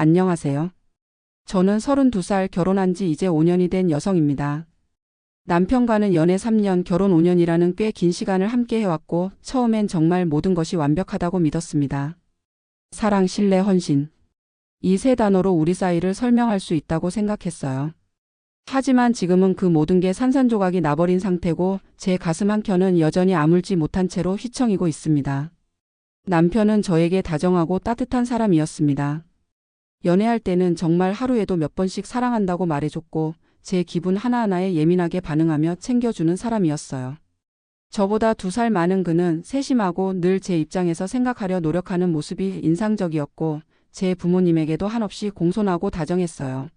안녕하세요. 저는 32살 결혼한 지 이제 5년이 된 여성입니다. 남편과는 연애 3년, 결혼 5년이라는 꽤 긴 시간을 함께 해왔고 처음엔 정말 모든 것이 완벽하다고 믿었습니다. 사랑, 신뢰, 헌신. 이 세 단어로 우리 사이를 설명할 수 있다고 생각했어요. 하지만 지금은 그 모든 게 산산조각이 나버린 상태고 제 가슴 한켠은 여전히 아물지 못한 채로 휘청이고 있습니다. 남편은 저에게 다정하고 따뜻한 사람이었습니다. 연애할 때는 정말 하루에도 몇 번씩 사랑한다고 말해줬고 제 기분 하나하나에 예민하게 반응하며 챙겨주는 사람이었어요. 저보다 2살 많은 그는 세심하고 늘 제 입장에서 생각하려 노력하는 모습이 인상적이었고 제 부모님에게도 한없이 공손하고 다정했어요.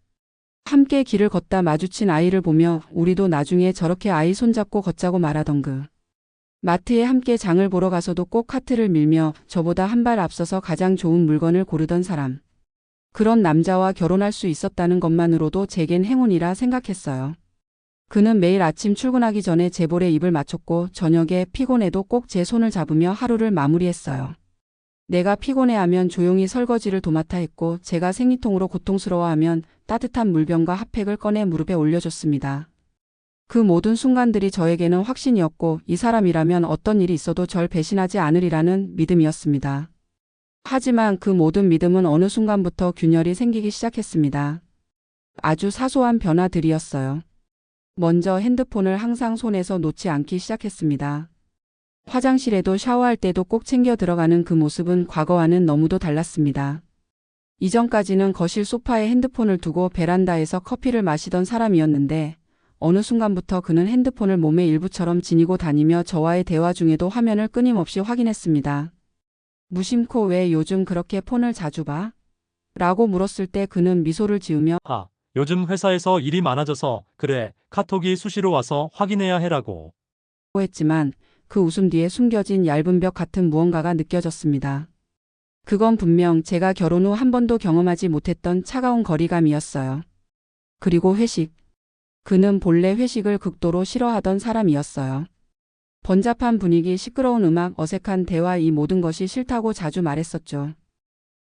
함께 길을 걷다 마주친 아이를 보며 우리도 나중에 저렇게 아이 손잡고 걷자고 말하던 그. 마트에 함께 장을 보러 가서도 꼭 카트를 밀며 저보다 한 발 앞서서 가장 좋은 물건을 고르던 사람. 그런 남자와 결혼할 수 있었다는 것만으로도 제겐 행운이라 생각했어요. 그는 매일 아침 출근하기 전에 제 볼에 입을 맞췄고 저녁에 피곤해도 꼭 제 손을 잡으며 하루를 마무리했어요. 내가 피곤해하면 조용히 설거지를 도맡아 했고 제가 생리통으로 고통스러워하면 따뜻한 물병과 핫팩을 꺼내 무릎에 올려줬습니다. 그 모든 순간들이 저에게는 확신이었고 이 사람이라면 어떤 일이 있어도 절 배신하지 않으리라는 믿음이었습니다. 하지만 그 모든 믿음은 어느 순간부터 균열이 생기기 시작했습니다. 아주 사소한 변화들이었어요. 먼저 핸드폰을 항상 손에서 놓지 않기 시작했습니다. 화장실에도 샤워할 때도 꼭 챙겨 들어가는 그 모습은 과거와는 너무도 달랐습니다. 이전까지는 거실 소파에 핸드폰을 두고 베란다에서 커피를 마시던 사람이었는데 어느 순간부터 그는 핸드폰을 몸의 일부처럼 지니고 다니며 저와의 대화 중에도 화면을 끊임없이 확인했습니다. 무심코 왜 요즘 그렇게 폰을 자주 봐? 라고 물었을 때 그는 미소를 지으며 요즘 회사에서 일이 많아져서 그래, 카톡이 수시로 와서 확인해야 해라고. 했지만 그 웃음 뒤에 숨겨진 얇은 벽 같은 무언가가 느껴졌습니다. 그건 분명 제가 결혼 후 한 번도 경험하지 못했던 차가운 거리감이었어요. 그리고 회식. 그는 본래 회식을 극도로 싫어하던 사람이었어요. 번잡한 분위기, 시끄러운 음악, 어색한 대화, 이 모든 것이 싫다고 자주 말했었죠.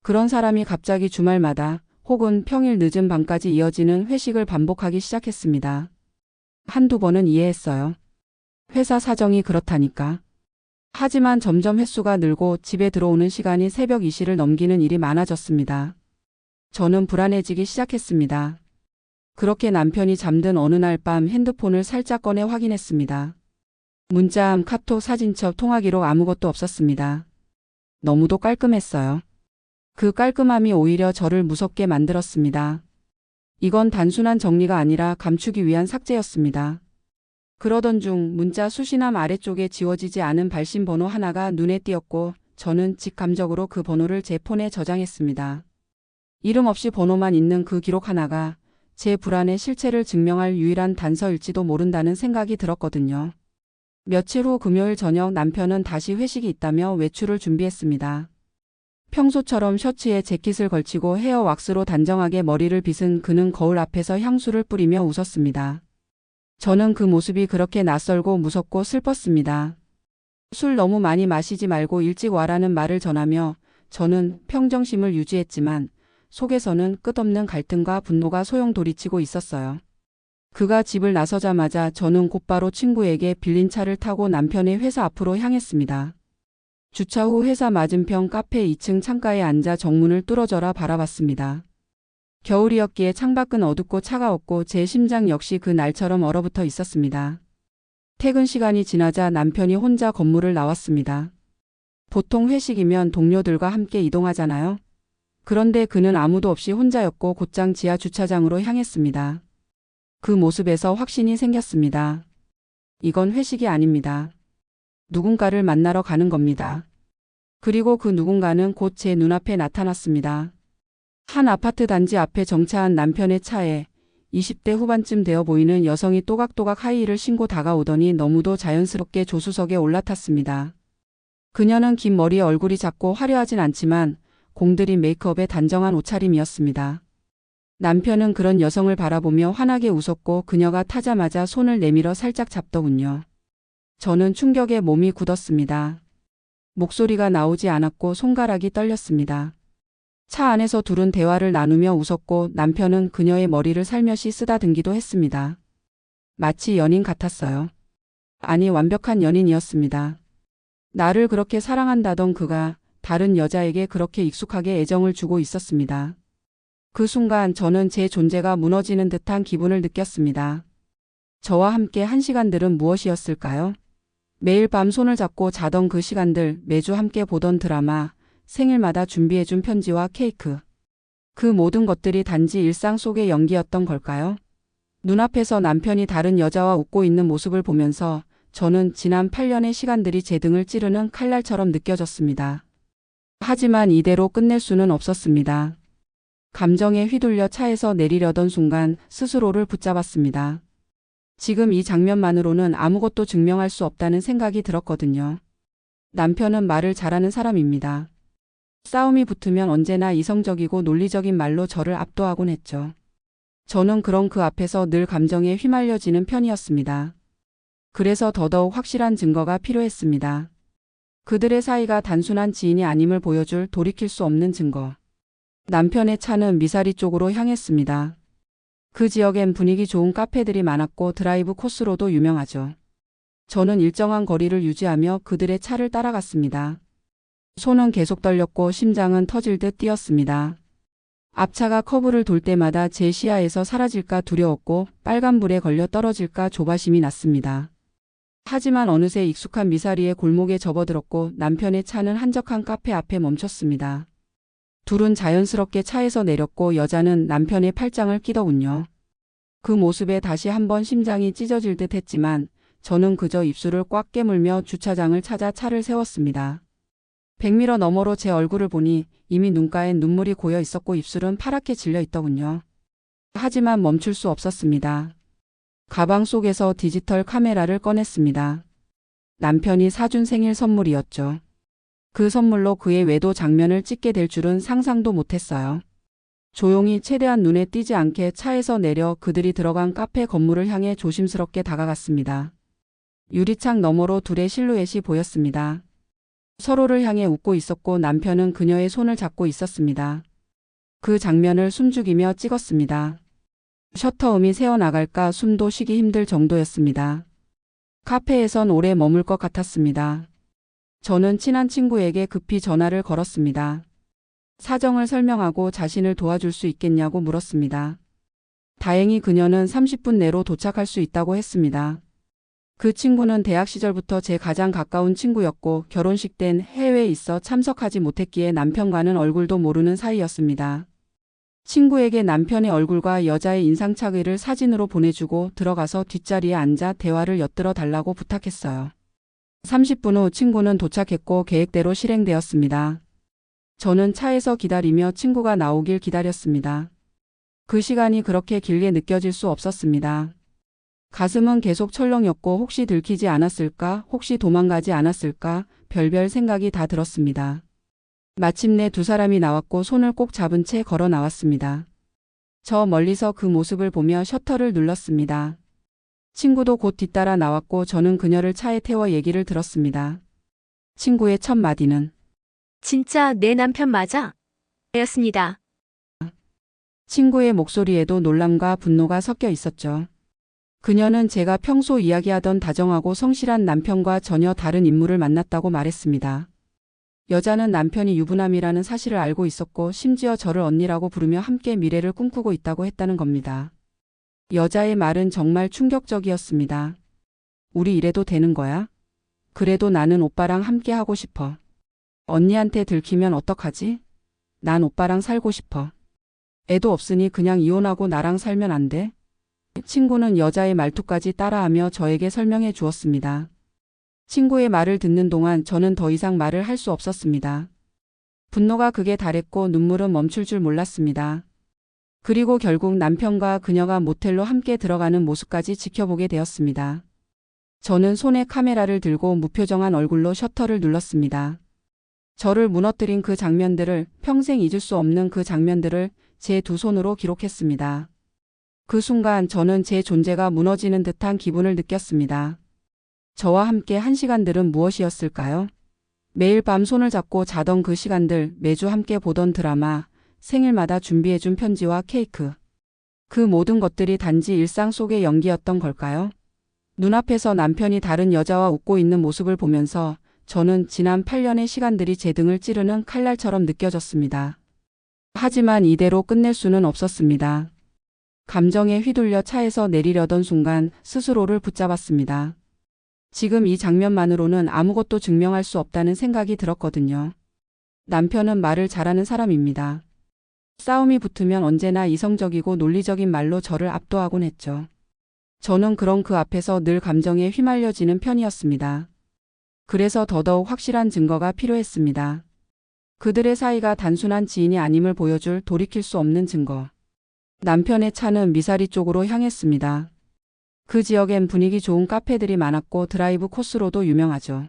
그런 사람이 갑자기 주말마다 혹은 평일 늦은 밤까지 이어지는 회식을 반복하기 시작했습니다. 한두 번은 이해했어요. 회사 사정이 그렇다니까. 하지만 점점 횟수가 늘고 집에 들어오는 시간이 새벽 2시를 넘기는 일이 많아졌습니다. 저는 불안해지기 시작했습니다. 그렇게 남편이 잠든 어느 날 밤 핸드폰을 살짝 꺼내 확인했습니다. 문자함, 카톡, 사진첩, 통화기록 아무것도 없었습니다. 너무도 깔끔했어요. 그 깔끔함이 오히려 저를 무섭게 만들었습니다. 이건 단순한 정리가 아니라 감추기 위한 삭제였습니다. 그러던 중 문자 수신함 아래쪽에 지워지지 않은 발신 번호 하나가 눈에 띄었고 저는 직감적으로 그 번호를 제 폰에 저장했습니다. 이름 없이 번호만 있는 그 기록 하나가 제 불안의 실체를 증명할 유일한 단서일지도 모른다는 생각이 들었거든요. 며칠 후 금요일 저녁 남편은 다시 회식이 있다며 외출을 준비했습니다. 평소처럼 셔츠에 재킷을 걸치고 헤어 왁스로 단정하게 머리를 빗은 그는 거울 앞에서 향수를 뿌리며 웃었습니다. 저는 그 모습이 그렇게 낯설고 무섭고 슬펐습니다. 술 너무 많이 마시지 말고 일찍 와라는 말을 전하며 저는 평정심을 유지했지만 속에서는 끝없는 갈등과 분노가 소용돌이치고 있었어요. 그가 집을 나서자마자 저는 곧바로 친구에게 빌린 차를 타고 남편의 회사 앞으로 향했습니다. 주차 후 회사 맞은편 카페 2층 창가에 앉아 정문을 뚫어져라 바라봤습니다. 겨울이었기에 창밖은 어둡고 차가웠고 제 심장 역시 그 날처럼 얼어붙어 있었습니다. 퇴근 시간이 지나자 남편이 혼자 건물을 나왔습니다. 보통 회식이면 동료들과 함께 이동하잖아요. 그런데 그는 아무도 없이 혼자였고 곧장 지하 주차장으로 향했습니다. 그 모습에서 확신이 생겼습니다. 이건 회식이 아닙니다. 누군가를 만나러 가는 겁니다. 그리고 그 누군가는 곧 제 눈앞에 나타났습니다. 한 아파트 단지 앞에 정차한 남편의 차에 20대 후반쯤 되어 보이는 여성이 또각또각 하이힐을 신고 다가오더니 너무도 자연스럽게 조수석에 올라탔습니다. 그녀는 긴 머리에 얼굴이 작고 화려하진 않지만 공들인 메이크업에 단정한 옷차림이었습니다. 남편은 그런 여성을 바라보며 환하게 웃었고 그녀가 타자마자 손을 내밀어 살짝 잡더군요. 저는 충격에 몸이 굳었습니다. 목소리가 나오지 않았고 손가락이 떨렸습니다. 차 안에서 둘은 대화를 나누며 웃었고 남편은 그녀의 머리를 살며시 쓰다듬기도 했습니다. 마치 연인 같았어요. 아니, 완벽한 연인이었습니다. 나를 그렇게 사랑한다던 그가 다른 여자에게 그렇게 익숙하게 애정을 주고 있었습니다. 그 순간 저는 제 존재가 무너지는 듯한 기분을 느꼈습니다. 저와 함께 한 시간들은 무엇이었을까요? 매일 밤 손을 잡고 자던 그 시간들, 매주 함께 보던 드라마, 생일마다 준비해준 편지와 케이크. 그 모든 것들이 단지 일상 속의 연기였던 걸까요? 눈앞에서 남편이 다른 여자와 웃고 있는 모습을 보면서 저는 지난 8년의 시간들이 제 등을 찌르는 칼날처럼 느껴졌습니다. 하지만 이대로 끝낼 수는 없었습니다. 감정에 휘둘려 차에서 내리려던 순간 스스로를 붙잡았습니다. 지금 이 장면만으로는 아무것도 증명할 수 없다는 생각이 들었거든요. 남편은 말을 잘하는 사람입니다. 싸움이 붙으면 언제나 이성적이고 논리적인 말로 저를 압도하곤 했죠. 저는 그런 그 앞에서 늘 감정에 휘말려지는 편이었습니다. 그래서 더더욱 확실한 증거가 필요했습니다. 그들의 사이가 단순한 지인이 아님을 보여줄 돌이킬 수 없는 증거. 남편의 차는 미사리 쪽으로 향했습니다. 그 지역엔 분위기 좋은 카페들이 많았고 드라이브 코스로도 유명하죠. 저는 일정한 거리를 유지하며 그들의 차를 따라갔습니다. 손은 계속 떨렸고 심장은 터질 듯 뛰었습니다. 앞차가 커브를 돌 때마다 제 시야에서 사라질까 두려웠고 빨간불에 걸려 떨어질까 조바심이 났습니다. 하지만 어느새 익숙한 미사리의 골목에 접어들었고 남편의 차는 한적한 카페 앞에 멈췄습니다. 둘은 자연스럽게 차에서 내렸고 여자는 남편의 팔짱을 끼더군요. 그 모습에 다시 한번 심장이 찢어질 듯 했지만 저는 그저 입술을 꽉 깨물며 주차장을 찾아 차를 세웠습니다. 백미러 너머로 제 얼굴을 보니 이미 눈가엔 눈물이 고여 있었고 입술은 파랗게 질려 있더군요. 하지만 멈출 수 없었습니다. 가방 속에서 디지털 카메라를 꺼냈습니다. 남편이 사준 생일 선물이었죠. 그 선물로 그의 외도 장면을 찍게 될 줄은 상상도 못했어요. 조용히 최대한 눈에 띄지 않게 차에서 내려 그들이 들어간 카페 건물을 향해 조심스럽게 다가갔습니다. 유리창 너머로 둘의 실루엣이 보였습니다. 서로를 향해 웃고 있었고 남편은 그녀의 손을 잡고 있었습니다. 그 장면을 숨죽이며 찍었습니다. 셔터음이 새어나갈까 숨도 쉬기 힘들 정도였습니다. 카페에선 오래 머물 것 같았습니다. 저는 친한 친구에게 급히 전화를 걸었습니다. 사정을 설명하고 자신을 도와줄 수 있겠냐고 물었습니다. 다행히 그녀는 30분 내로 도착할 수 있다고 했습니다. 그 친구는 대학 시절부터 제 가장 가까운 친구였고 결혼식 땐 해외에 있어 참석하지 못했기에 남편과는 얼굴도 모르는 사이였습니다. 친구에게 남편의 얼굴과 여자의 인상착의를 사진으로 보내주고 들어가서 뒷자리에 앉아 대화를 엿들어 달라고 부탁했어요. 30분 후 친구는 도착했고 계획대로 실행되었습니다. 저는 차에서 기다리며 친구가 나오길 기다렸습니다. 그 시간이 그렇게 길게 느껴질 수 없었습니다. 가슴은 계속 철렁였고 혹시 들키지 않았을까, 혹시 도망가지 않았을까, 별별 생각이 다 들었습니다. 마침내 두 사람이 나왔고 손을 꼭 잡은 채 걸어 나왔습니다. 저 멀리서 그 모습을 보며 셔터를 눌렀습니다. 친구도 곧 뒤따라 나왔고 저는 그녀를 차에 태워 얘기를 들었습니다. 친구의 첫 마디는 진짜 내 남편 맞아? 였습니다. 친구의 목소리에도 놀람과 분노가 섞여 있었죠. 그녀는 제가 평소 이야기하던 다정하고 성실한 남편과 전혀 다른 인물을 만났다고 말했습니다. 여자는 남편이 유부남이라는 사실을 알고 있었고 심지어 저를 언니라고 부르며 함께 미래를 꿈꾸고 있다고 했다는 겁니다. 여자의 말은 정말 충격적이었습니다. 우리 이래도 되는 거야? 그래도 나는 오빠랑 함께 하고 싶어. 언니한테 들키면 어떡하지? 난 오빠랑 살고 싶어. 애도 없으니 그냥 이혼하고 나랑 살면 안 돼? 친구는 여자의 말투까지 따라하며 저에게 설명해 주었습니다. 친구의 말을 듣는 동안 저는 더 이상 말을 할 수 없었습니다. 분노가 극에 달했고 눈물은 멈출 줄 몰랐습니다. 그리고 결국 남편과 그녀가 모텔로 함께 들어가는 모습까지 지켜보게 되었습니다. 저는 손에 카메라를 들고 무표정한 얼굴로 셔터를 눌렀습니다. 저를 무너뜨린 그 장면들을, 평생 잊을 수 없는 그 장면들을 제 두 손으로 기록했습니다. 그 순간 저는 제 존재가 무너지는 듯한 기분을 느꼈습니다. 저와 함께 한 시간들은 무엇이었을까요? 매일 밤 손을 잡고 자던 그 시간들, 매주 함께 보던 드라마, 생일마다 준비해준 편지와 케이크. 그 모든 것들이 단지 일상 속의 연기였던 걸까요? 눈앞에서 남편이 다른 여자와 웃고 있는 모습을 보면서 저는 지난 8년의 시간들이 제 등을 찌르는 칼날처럼 느껴졌습니다. 하지만 이대로 끝낼 수는 없었습니다. 감정에 휘둘려 차에서 내리려던 순간 스스로를 붙잡았습니다. 지금 이 장면만으로는 아무것도 증명할 수 없다는 생각이 들었거든요. 남편은 말을 잘하는 사람입니다. 싸움이 붙으면 언제나 이성적이고 논리적인 말로 저를 압도하곤 했죠. 저는 그런 그 앞에서 늘 감정에 휘말려지는 편이었습니다. 그래서 더더욱 확실한 증거가 필요했습니다. 그들의 사이가 단순한 지인이 아님을 보여줄 돌이킬 수 없는 증거. 남편의 차는 미사리 쪽으로 향했습니다. 그 지역엔 분위기 좋은 카페들이 많았고 드라이브 코스로도 유명하죠.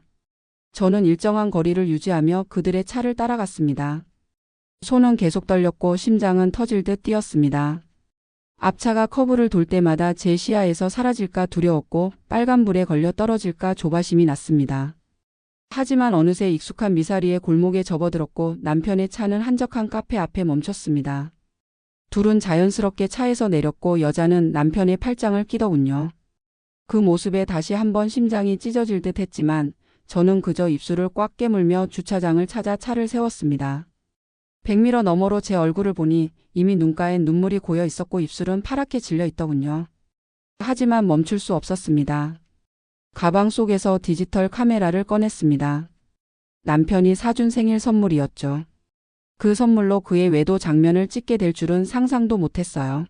저는 일정한 거리를 유지하며 그들의 차를 따라갔습니다. 손은 계속 떨렸고 심장은 터질 듯 뛰었습니다. 앞차가 커브를 돌 때마다 제 시야에서 사라질까 두려웠고 빨간불에 걸려 떨어질까 조바심이 났습니다. 하지만 어느새 익숙한 미사리의 골목에 접어들었고 남편의 차는 한적한 카페 앞에 멈췄습니다. 둘은 자연스럽게 차에서 내렸고 여자는 남편의 팔짱을 끼더군요. 그 모습에 다시 한번 심장이 찢어질 듯 했지만 저는 그저 입술을 꽉 깨물며 주차장을 찾아 차를 세웠습니다. 백미러 너머로 제 얼굴을 보니 이미 눈가엔 눈물이 고여 있었고 입술은 파랗게 질려 있더군요. 하지만 멈출 수 없었습니다. 가방 속에서 디지털 카메라를 꺼냈습니다. 남편이 사준 생일 선물이었죠. 그 선물로 그의 외도 장면을 찍게 될 줄은 상상도 못했어요.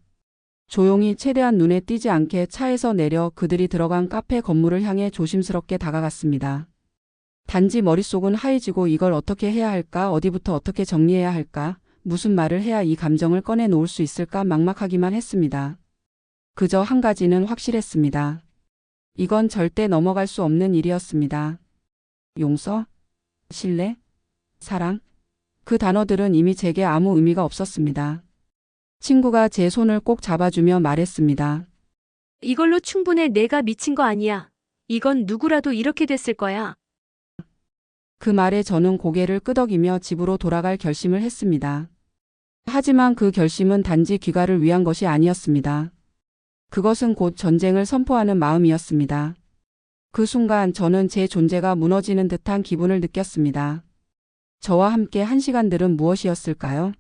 조용히 최대한 눈에 띄지 않게 차에서 내려 그들이 들어간 카페 건물을 향해 조심스럽게 다가갔습니다. 단지 머릿속은 하얘지고 이걸 어떻게 해야 할까, 어디부터 어떻게 정리해야 할까, 무슨 말을 해야 이 감정을 꺼내놓을 수 있을까 막막하기만 했습니다. 그저 한 가지는 확실했습니다. 이건 절대 넘어갈 수 없는 일이었습니다. 용서? 신뢰? 사랑? 그 단어들은 이미 제게 아무 의미가 없었습니다. 친구가 제 손을 꼭 잡아주며 말했습니다. 이걸로 충분해. 내가 미친 거 아니야. 이건 누구라도 이렇게 됐을 거야. 그 말에 저는 고개를 끄덕이며 집으로 돌아갈 결심을 했습니다. 하지만 그 결심은 단지 귀가를 위한 것이 아니었습니다. 그것은 곧 전쟁을 선포하는 마음이었습니다. 그 순간 저는 제 존재가 무너지는 듯한 기분을 느꼈습니다. 저와 함께 한 시간들은 무엇이었을까요?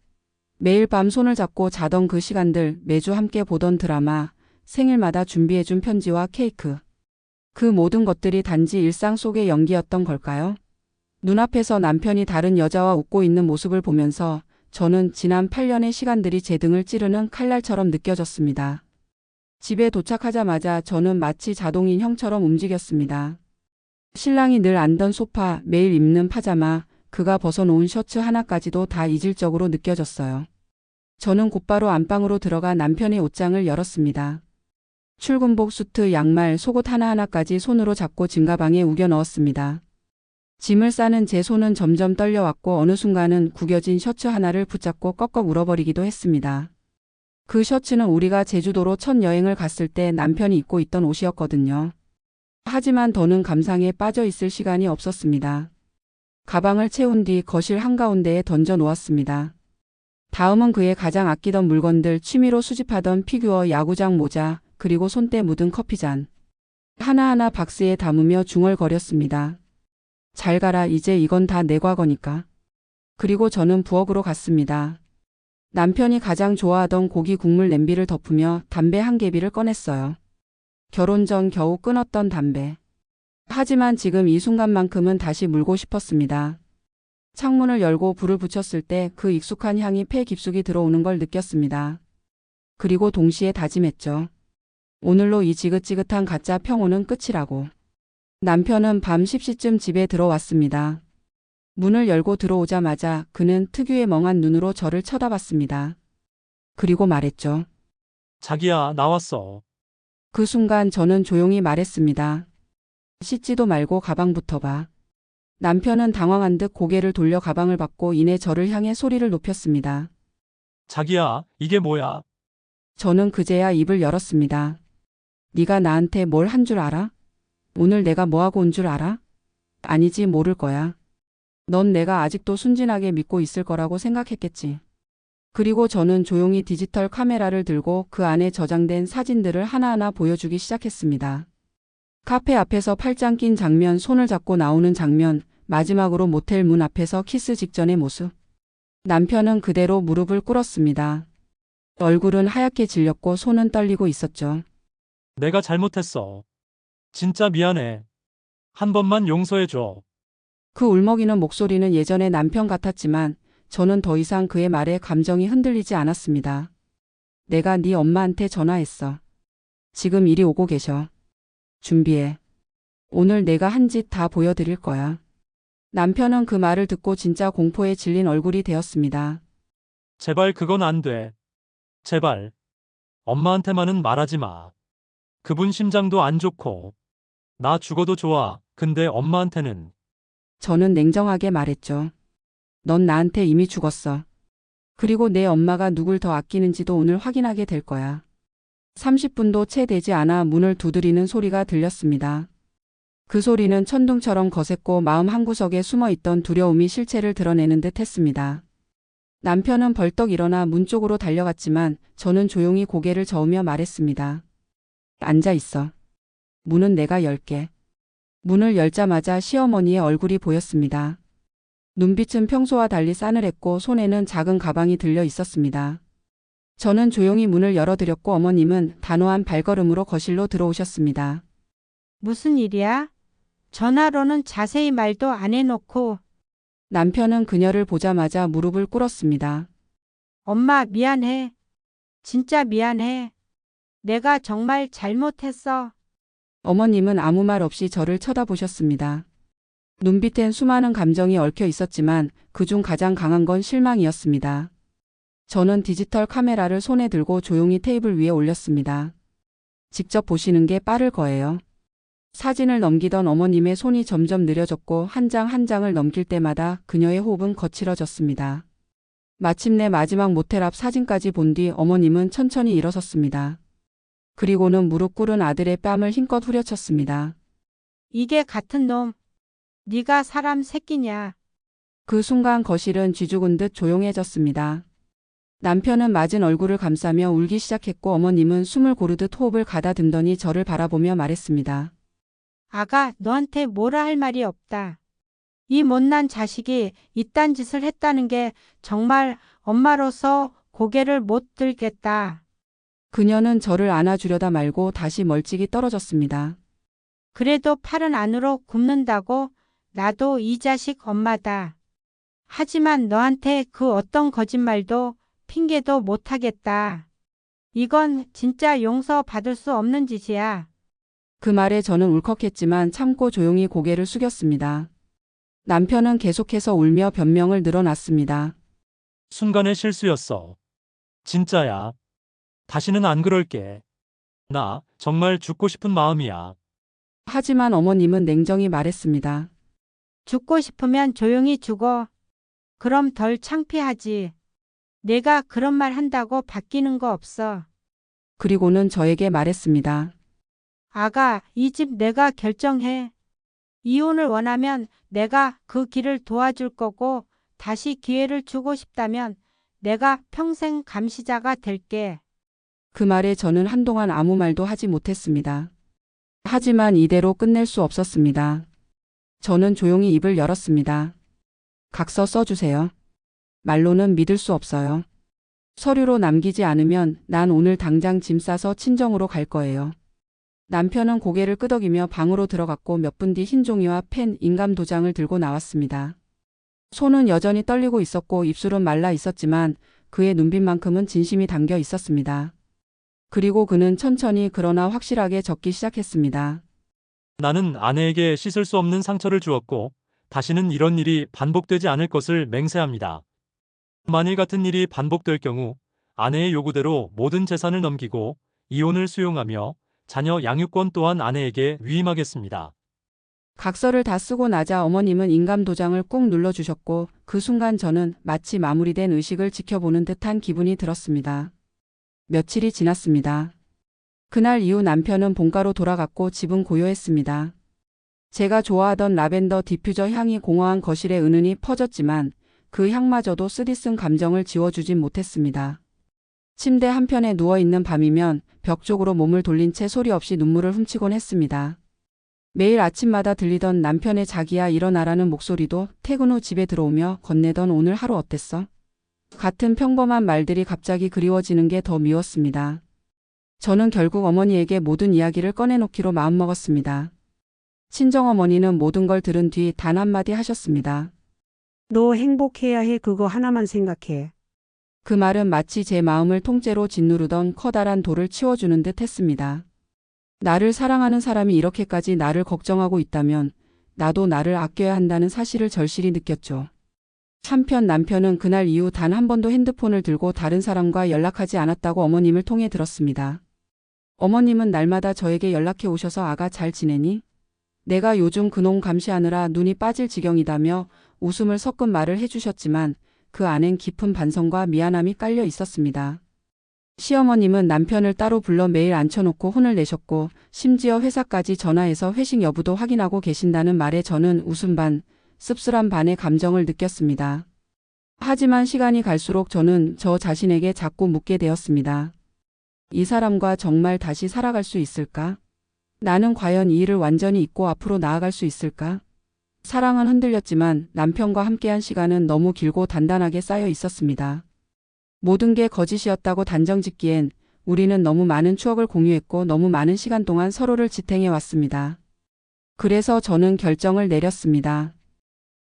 매일 밤 손을 잡고 자던 그 시간들, 매주 함께 보던 드라마, 생일마다 준비해준 편지와 케이크. 그 모든 것들이 단지 일상 속의 연기였던 걸까요? 눈앞에서 남편이 다른 여자와 웃고 있는 모습을 보면서 저는 지난 8년의 시간들이 제 등을 찌르는 칼날처럼 느껴졌습니다. 집에 도착하자마자 저는 마치 자동인 형처럼 움직였습니다. 신랑이 늘 앉던 소파, 매일 입는 파자마, 그가 벗어놓은 셔츠 하나까지도 다 이질적으로 느껴졌어요. 저는 곧바로 안방으로 들어가 남편의 옷장을 열었습니다. 출근복, 수트, 양말, 속옷 하나하나까지 손으로 잡고 짐가방에 우겨 넣었습니다. 짐을 싸는 제 손은 점점 떨려왔고 어느 순간은 구겨진 셔츠 하나를 붙잡고 꺽꺽 울어버리기도 했습니다. 그 셔츠는 우리가 제주도로 첫 여행을 갔을 때 남편이 입고 있던 옷이었거든요. 하지만 더는 감상에 빠져 있을 시간이 없었습니다. 가방을 채운 뒤 거실 한가운데에 던져 놓았습니다. 다음은 그의 가장 아끼던 물건들, 취미로 수집하던 피규어, 야구장 모자, 그리고 손때 묻은 커피잔. 하나하나 박스에 담으며 중얼거렸습니다. 잘 가라, 이제 이건 다 내 과거니까. 그리고 저는 부엌으로 갔습니다. 남편이 가장 좋아하던 고기 국물 냄비를 덮으며 담배 한 개비를 꺼냈어요. 결혼 전 겨우 끊었던 담배. 하지만 지금 이 순간만큼은 다시 물고 싶었습니다. 창문을 열고 불을 붙였을 때 그 익숙한 향이 폐 깊숙이 들어오는 걸 느꼈습니다. 그리고 동시에 다짐했죠. 오늘로 이 지긋지긋한 가짜 평온은 끝이라고. 남편은 밤 10시쯤 집에 들어왔습니다. 문을 열고 들어오자마자 그는 특유의 멍한 눈으로 저를 쳐다봤습니다. 그리고 말했죠. 자기야, 나왔어. 그 순간 저는 조용히 말했습니다. 씻지도 말고 가방부터 봐. 남편은 당황한 듯 고개를 돌려 가방을 받고 이내 저를 향해 소리를 높였습니다. 자기야, 이게 뭐야? 저는 그제야 입을 열었습니다. 네가 나한테 뭘 한 줄 알아? 오늘 내가 뭐하고 온 줄 알아? 아니지, 모를 거야. 넌 내가 아직도 순진하게 믿고 있을 거라고 생각했겠지. 그리고 저는 조용히 디지털 카메라를 들고 그 안에 저장된 사진들을 하나하나 보여주기 시작했습니다. 카페 앞에서 팔짱 낀 장면, 손을 잡고 나오는 장면, 마지막으로 모텔 문 앞에서 키스 직전의 모습. 남편은 그대로 무릎을 꿇었습니다. 얼굴은 하얗게 질렸고 손은 떨리고 있었죠. 내가 잘못했어. 진짜 미안해. 한 번만 용서해줘. 그 울먹이는 목소리는 예전의 남편 같았지만 저는 더 이상 그의 말에 감정이 흔들리지 않았습니다. 내가 네 엄마한테 전화했어. 지금 이리 오고 계셔. 준비해. 오늘 내가 한 짓 다 보여드릴 거야. 남편은 그 말을 듣고 진짜 공포에 질린 얼굴이 되었습니다. 제발 그건 안 돼. 제발. 엄마한테만은 말하지 마. 그분 심장도 안 좋고. 나 죽어도 좋아. 근데 엄마한테는. 저는 냉정하게 말했죠. 넌 나한테 이미 죽었어. 그리고 내 엄마가 누굴 더 아끼는지도 오늘 확인하게 될 거야. 30분도 채 되지 않아 문을 두드리는 소리가 들렸습니다. 그 소리는 천둥처럼 거셌고 마음 한구석에 숨어있던 두려움이 실체를 드러내는 듯 했습니다. 남편은 벌떡 일어나 문 쪽으로 달려갔지만 저는 조용히 고개를 저으며 말했습니다. 앉아 있어. 문은 내가 열게. 문을 열자마자 시어머니의 얼굴이 보였습니다. 눈빛은 평소와 달리 싸늘했고 손에는 작은 가방이 들려 있었습니다. 저는 조용히 문을 열어드렸고 어머님은 단호한 발걸음으로 거실로 들어오셨습니다. 무슨 일이야? 전화로는 자세히 말도 안 해놓고. 남편은 그녀를 보자마자 무릎을 꿇었습니다. 엄마 미안해. 진짜 미안해. 내가 정말 잘못했어. 어머님은 아무 말 없이 저를 쳐다보셨습니다. 눈빛엔 수많은 감정이 얽혀 있었지만 그중 가장 강한 건 실망이었습니다. 저는 디지털 카메라를 손에 들고 조용히 테이블 위에 올렸습니다. 직접 보시는 게 빠를 거예요. 사진을 넘기던 어머님의 손이 점점 느려졌고 한 장 한 장을 넘길 때마다 그녀의 호흡은 거칠어졌습니다. 마침내 마지막 모텔 앞 사진까지 본 뒤 어머님은 천천히 일어섰습니다. 그리고는 무릎 꿇은 아들의 뺨을 힘껏 후려쳤습니다. 이게 같은 놈. 네가 사람 새끼냐. 그 순간 거실은 쥐죽은 듯 조용해졌습니다. 남편은 맞은 얼굴을 감싸며 울기 시작했고 어머님은 숨을 고르듯 호흡을 가다듬더니 저를 바라보며 말했습니다. 아가, 너한테 뭐라 할 말이 없다. 이 못난 자식이 이딴 짓을 했다는 게 정말 엄마로서 고개를 못 들겠다. 그녀는 저를 안아주려다 말고 다시 멀찍이 떨어졌습니다. 그래도 팔은 안으로 굽는다고? 나도 이 자식 엄마다. 하지만 너한테 그 어떤 거짓말도 핑계도 못하겠다. 이건 진짜 용서받을 수 없는 짓이야. 그 말에 저는 울컥했지만 참고 조용히 고개를 숙였습니다. 남편은 계속해서 울며 변명을 늘어놨습니다. 순간의 실수였어. 진짜야. 다시는 안 그럴게. 나 정말 죽고 싶은 마음이야. 하지만 어머님은 냉정히 말했습니다. 죽고 싶으면 조용히 죽어. 그럼 덜 창피하지. 내가 그런 말 한다고 바뀌는 거 없어. 그리고는 저에게 말했습니다. 아가, 이 집 내가 결정해. 이혼을 원하면 내가 그 길을 도와줄 거고 다시 기회를 주고 싶다면 내가 평생 감시자가 될게. 그 말에 저는 한동안 아무 말도 하지 못했습니다. 하지만 이대로 끝낼 수 없었습니다. 저는 조용히 입을 열었습니다. 각서 써주세요. 말로는 믿을 수 없어요. 서류로 남기지 않으면 난 오늘 당장 짐 싸서 친정으로 갈 거예요. 남편은 고개를 끄덕이며 방으로 들어갔고 몇 분 뒤 흰 종이와 펜, 인감 도장을 들고 나왔습니다. 손은 여전히 떨리고 있었고 입술은 말라 있었지만 그의 눈빛만큼은 진심이 담겨 있었습니다. 그리고 그는 천천히 그러나 확실하게 적기 시작했습니다. 나는 아내에게 씻을 수 없는 상처를 주었고 다시는 이런 일이 반복되지 않을 것을 맹세합니다. 만일 같은 일이 반복될 경우 아내의 요구대로 모든 재산을 넘기고 이혼을 수용하며 자녀 양육권 또한 아내에게 위임하겠습니다. 각서를 다 쓰고 나자 어머님은 인감 도장을 꾹 눌러주셨고 그 순간 저는 마치 마무리된 의식을 지켜보는 듯한 기분이 들었습니다. 며칠이 지났습니다. 그날 이후 남편은 본가로 돌아갔고 집은 고요했습니다. 제가 좋아하던 라벤더 디퓨저 향이 공허한 거실에 은은히 퍼졌지만 그 향마저도 쓰디쓴 감정을 지워주진 못했습니다. 침대 한편에 누워있는 밤이면 벽 쪽으로 몸을 돌린 채 소리 없이 눈물을 훔치곤 했습니다. 매일 아침마다 들리던 남편의 자기야 일어나라는 목소리도 퇴근 후 집에 들어오며 건네던 오늘 하루 어땠어? 같은 평범한 말들이 갑자기 그리워지는 게 더 미웠습니다. 저는 결국 어머니에게 모든 이야기를 꺼내놓기로 마음먹었습니다. 친정어머니는 모든 걸 들은 뒤 단 한마디 하셨습니다. 너 행복해야 해. 그거 하나만 생각해. 그 말은 마치 제 마음을 통째로 짓누르던 커다란 돌을 치워주는 듯 했습니다. 나를 사랑하는 사람이 이렇게까지 나를 걱정하고 있다면 나도 나를 아껴야 한다는 사실을 절실히 느꼈죠. 한편 남편은 그날 이후 단 한 번도 핸드폰을 들고 다른 사람과 연락하지 않았다고 어머님을 통해 들었습니다. 어머님은 날마다 저에게 연락해 오셔서 아가 잘 지내니? 내가 요즘 그놈 감시하느라 눈이 빠질 지경이다며 웃음을 섞은 말을 해주셨지만 그 안엔 깊은 반성과 미안함이 깔려 있었습니다. 시어머님은 남편을 따로 불러 매일 앉혀놓고 혼을 내셨고 심지어 회사까지 전화해서 회식 여부도 확인하고 계신다는 말에 저는 웃음 반, 씁쓸한 반의 감정을 느꼈습니다. 하지만 시간이 갈수록 저는 저 자신에게 자꾸 묻게 되었습니다. 이 사람과 정말 다시 살아갈 수 있을까? 나는 과연 이 일을 완전히 잊고 앞으로 나아갈 수 있을까? 사랑은 흔들렸지만 남편과 함께한 시간은 너무 길고 단단하게 쌓여 있었습니다. 모든 게 거짓이었다고 단정짓기엔 우리는 너무 많은 추억을 공유했고 너무 많은 시간 동안 서로를 지탱해 왔습니다. 그래서 저는 결정을 내렸습니다.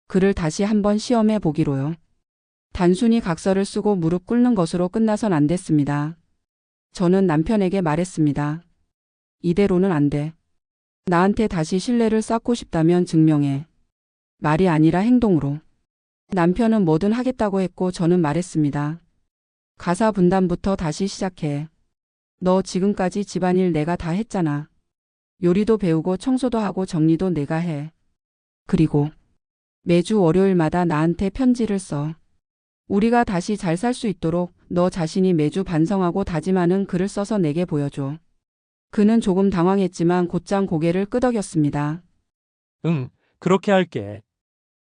그를 다시 한번 시험해 보기로요. 단순히 각서를 쓰고 무릎 꿇는 것으로 끝나선 안 됐습니다. 저는 남편에게 말했습니다. 이대로는 안 돼. 나한테 다시 신뢰를 쌓고 싶다면 증명해. 말이 아니라 행동으로. 남편은 뭐든 하겠다고 했고 저는 말했습니다. 가사 분담부터 다시 시작해. 너 지금까지 집안일 내가 다 했잖아. 요리도 배우고 청소도 하고 정리도 내가 해. 그리고 매주 월요일마다 나한테 편지를 써. 우리가 다시 잘 살 수 있도록 너 자신이 매주 반성하고 다짐하는 글을 써서 내게 보여줘. 그는 조금 당황했지만 곧장 고개를 끄덕였습니다. 응, 그렇게 할게.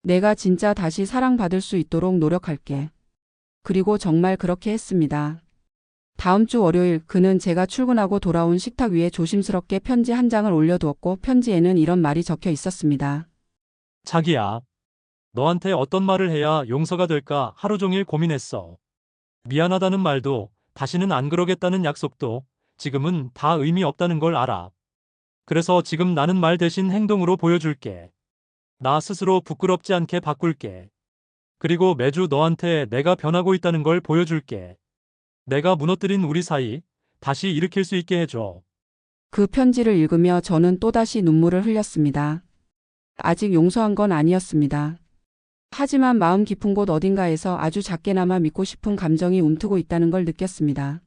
내가 진짜 다시 사랑받을 수 있도록 노력할게. 그리고 정말 그렇게 했습니다. 다음 주 월요일 그는 제가 출근하고 돌아온 식탁 위에 조심스럽게 편지 한 장을 올려두었고 편지에는 이런 말이 적혀 있었습니다. 자기야. 너한테 어떤 말을 해야 용서가 될까 하루 종일 고민했어. 미안하다는 말도 다시는 안 그러겠다는 약속도 지금은 다 의미 없다는 걸 알아. 그래서 지금 나는 말 대신 행동으로 보여줄게. 나 스스로 부끄럽지 않게 바꿀게. 그리고 매주 너한테 내가 변하고 있다는 걸 보여줄게. 내가 무너뜨린 우리 사이 다시 일으킬 수 있게 해줘. 그 편지를 읽으며 저는 또다시 눈물을 흘렸습니다. 아직 용서한 건 아니었습니다. 하지만 마음 깊은 곳 어딘가에서 아주 작게나마 믿고 싶은 감정이 움트고 있다는 걸 느꼈습니다.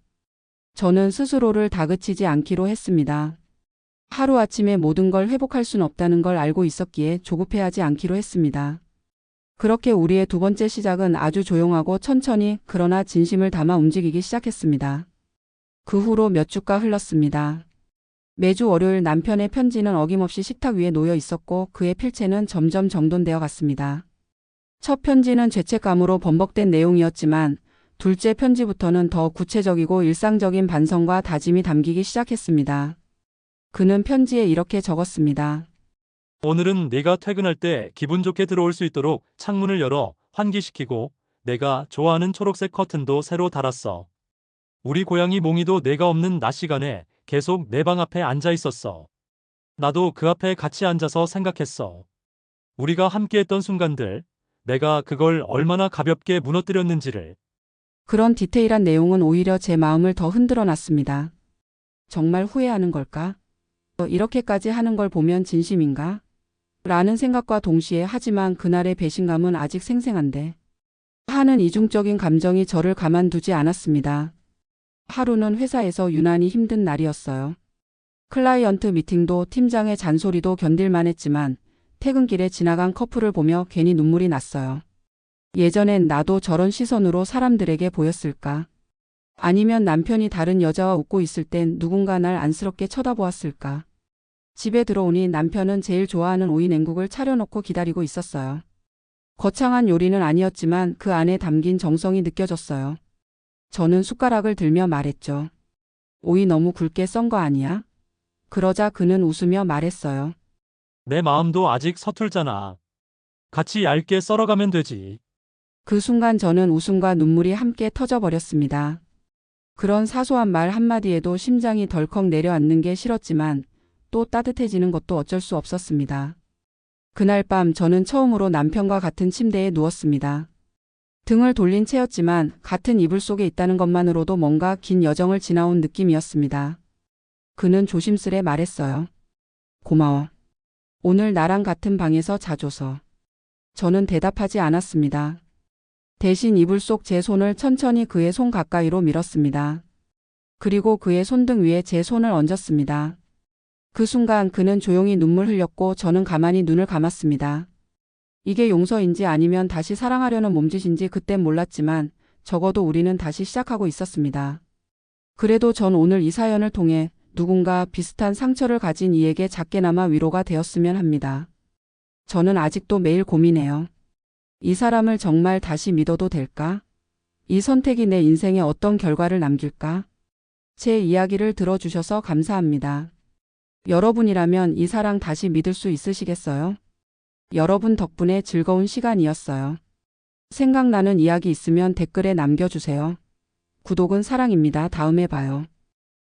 저는 스스로를 다그치지 않기로 했습니다. 하루아침에 모든 걸 회복할 순 없다는 걸 알고 있었기에 조급해하지 않기로 했습니다. 그렇게 우리의 두 번째 시작은 아주 조용하고 천천히 그러나 진심을 담아 움직이기 시작했습니다. 그 후로 몇 주가 흘렀습니다. 매주 월요일 남편의 편지는 어김없이 식탁 위에 놓여 있었고 그의 필체는 점점 정돈되어 갔습니다. 첫 편지는 죄책감으로 범벅된 내용이었지만 둘째 편지부터는 더 구체적이고 일상적인 반성과 다짐이 담기기 시작했습니다. 그는 편지에 이렇게 적었습니다. 오늘은 네가 퇴근할 때 기분 좋게 들어올 수 있도록 창문을 열어 환기시키고 내가 좋아하는 초록색 커튼도 새로 달았어. 우리 고양이 몽이도 내가 없는 낮 시간에 계속 내 방 앞에 앉아 있었어. 나도 그 앞에 같이 앉아서 생각했어. 우리가 함께했던 순간들, 내가 그걸 얼마나 가볍게 무너뜨렸는지를. 그런 디테일한 내용은 오히려 제 마음을 더 흔들어 놨습니다. 정말 후회하는 걸까? 이렇게까지 하는 걸 보면 진심인가? 라는 생각과 동시에 하지만 그날의 배신감은 아직 생생한데 하는 이중적인 감정이 저를 가만두지 않았습니다. 하루는 회사에서 유난히 힘든 날이었어요. 클라이언트 미팅도 팀장의 잔소리도 견딜만 했지만 퇴근길에 지나간 커플을 보며 괜히 눈물이 났어요. 예전엔 나도 저런 시선으로 사람들에게 보였을까? 아니면 남편이 다른 여자와 웃고 있을 땐 누군가 날 안쓰럽게 쳐다보았을까? 집에 들어오니 남편은 제일 좋아하는 오이 냉국을 차려놓고 기다리고 있었어요. 거창한 요리는 아니었지만 그 안에 담긴 정성이 느껴졌어요. 저는 숟가락을 들며 말했죠. 오이 너무 굵게 썬 거 아니야? 그러자 그는 웃으며 말했어요. 내 마음도 아직 서툴잖아. 같이 얇게 썰어가면 되지. 그 순간 저는 웃음과 눈물이 함께 터져버렸습니다. 그런 사소한 말 한마디에도 심장이 덜컥 내려앉는 게 싫었지만 또 따뜻해지는 것도 어쩔 수 없었습니다. 그날 밤 저는 처음으로 남편과 같은 침대에 누웠습니다. 등을 돌린 채였지만 같은 이불 속에 있다는 것만으로도 뭔가 긴 여정을 지나온 느낌이었습니다. 그는 조심스레 말했어요. 고마워. 오늘 나랑 같은 방에서 자줘서. 저는 대답하지 않았습니다. 대신 이불 속 제 손을 천천히 그의 손 가까이로 밀었습니다. 그리고 그의 손등 위에 제 손을 얹었습니다. 그 순간 그는 조용히 눈물 흘렸고 저는 가만히 눈을 감았습니다. 이게 용서인지 아니면 다시 사랑하려는 몸짓인지 그땐 몰랐지만 적어도 우리는 다시 시작하고 있었습니다. 그래도 전 오늘 이 사연을 통해 누군가 비슷한 상처를 가진 이에게 작게나마 위로가 되었으면 합니다. 저는 아직도 매일 고민해요. 이 사람을 정말 다시 믿어도 될까? 이 선택이 내 인생에 어떤 결과를 남길까? 제 이야기를 들어주셔서 감사합니다. 여러분이라면 이 사랑 다시 믿을 수 있으시겠어요? 여러분 덕분에 즐거운 시간이었어요. 생각나는 이야기 있으면 댓글에 남겨주세요. 구독은 사랑입니다. 다음에 봐요.